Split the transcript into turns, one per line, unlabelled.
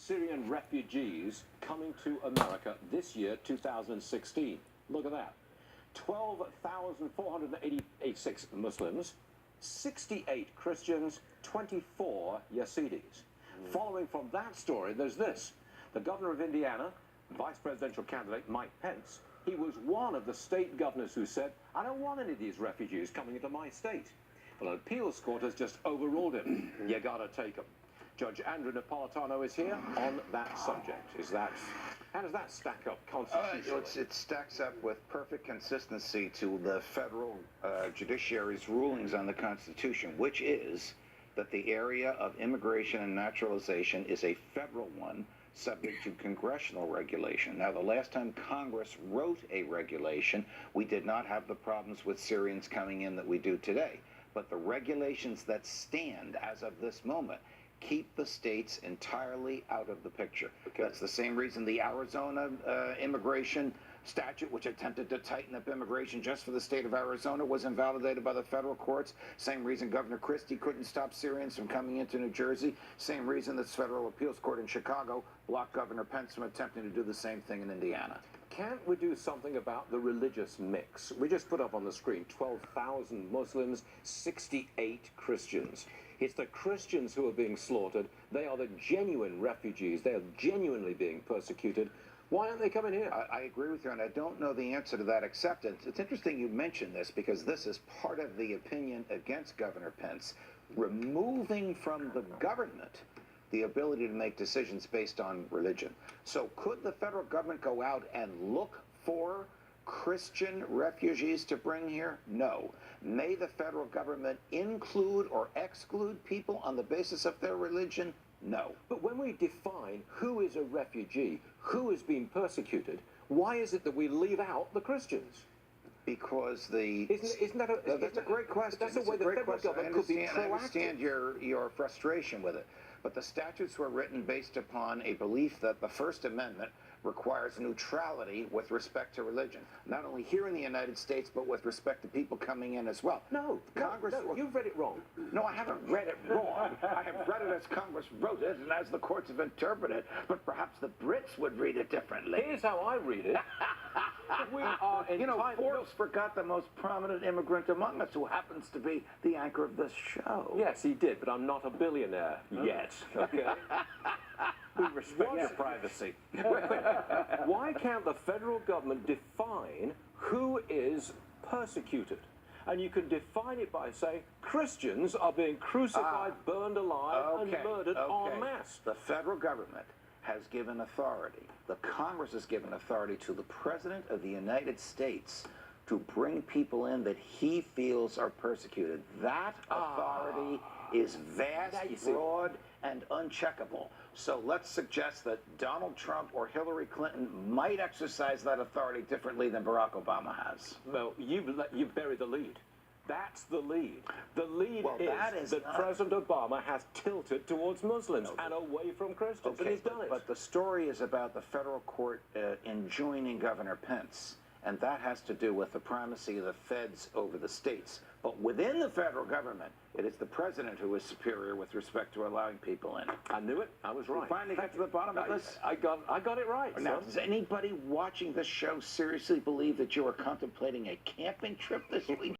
Syrian refugees coming to America this year, 2016. Look at that. 12,486 Muslims, 68 Christians, 24 Yazidis. Following from that story, there's this. The governor of Indiana, vice presidential candidate Mike Pence, he was one of the state governors who said, I don't want any of these refugees coming into my state. Well, an appeals court has just overruled him. You gotta take them. Judge Andrew Napolitano is here on that subject. How does that stack up constitutionally?
It stacks up with perfect consistency to the federal judiciary's rulings on the Constitution, which is that the area of immigration and naturalization is a federal one, subject to congressional regulation. Now, the last time Congress wrote a regulation, we did not have the problems with Syrians coming in that we do today. But the regulations that stand as of this moment keep the states entirely out of the picture. Okay. That's the same reason the Arizona immigration statute, which attempted to tighten up immigration just for the state of Arizona, was invalidated by the federal courts. Same reason Governor Christie couldn't stop Syrians from coming into New Jersey. Same reason this federal appeals court in Chicago blocked Governor Pence from attempting to do the same thing in Indiana.
Can't we do something about the religious mix? We just put up on the screen 12,000 Muslims, 68 Christians. It's the Christians who are being slaughtered. They are the genuine refugees. They are genuinely being persecuted. Why aren't they coming here?
I agree with you, and I don't know the answer to that except it's interesting you mentioned this, because this is part of the opinion against Governor Pence, removing from the government the ability to make decisions based on religion. So could the federal government go out and look for Christian refugees to bring here? No. May the federal government include or exclude people on the basis of their religion? No.
But when we define who is a refugee, who is being persecuted, why is it that we leave out the Christians?
Because the...
That's
a great question.
That's the way the federal government could be proactive.
I understand your frustration with it. But the statutes were written based upon a belief that the First Amendment requires neutrality with respect to religion, not only here in the United States, but with respect to people coming in as well.
No, you've read it wrong.
No, I haven't read it wrong. I have read it as Congress wrote it and as the courts have interpreted it, but perhaps the Brits would read it differently.
Here's how I read it. We are entitled...
You know, Forbes forgot the most prominent immigrant among us, who happens to be the anchor of this show.
Yes, he did, but I'm not a billionaire yet, okay?
We respect your privacy.
Why can't the federal government define who is persecuted? And you can define it by saying Christians are being crucified, burned alive, and murdered en masse.
The federal government has given authority, the Congress has given authority to the President of the United States to bring people in that he feels are persecuted. That authority is vast, broad, and uncheckable. So let's suggest that Donald Trump or Hillary Clinton might exercise that authority differently than Barack Obama has.
Well, you've buried the lead. That's the lead. The lead is that President Obama has tilted towards Muslims and away from Christians, and he's done it.
But the story is about the federal court enjoining Governor Pence, and that has to do with the primacy of the feds over the states. But within the federal government, it is the president who is superior with respect to allowing people in.
I knew it. I was right.
We finally got to the bottom of this.
I got it right.
Now, does anybody watching this show seriously believe that you are contemplating a camping trip this week?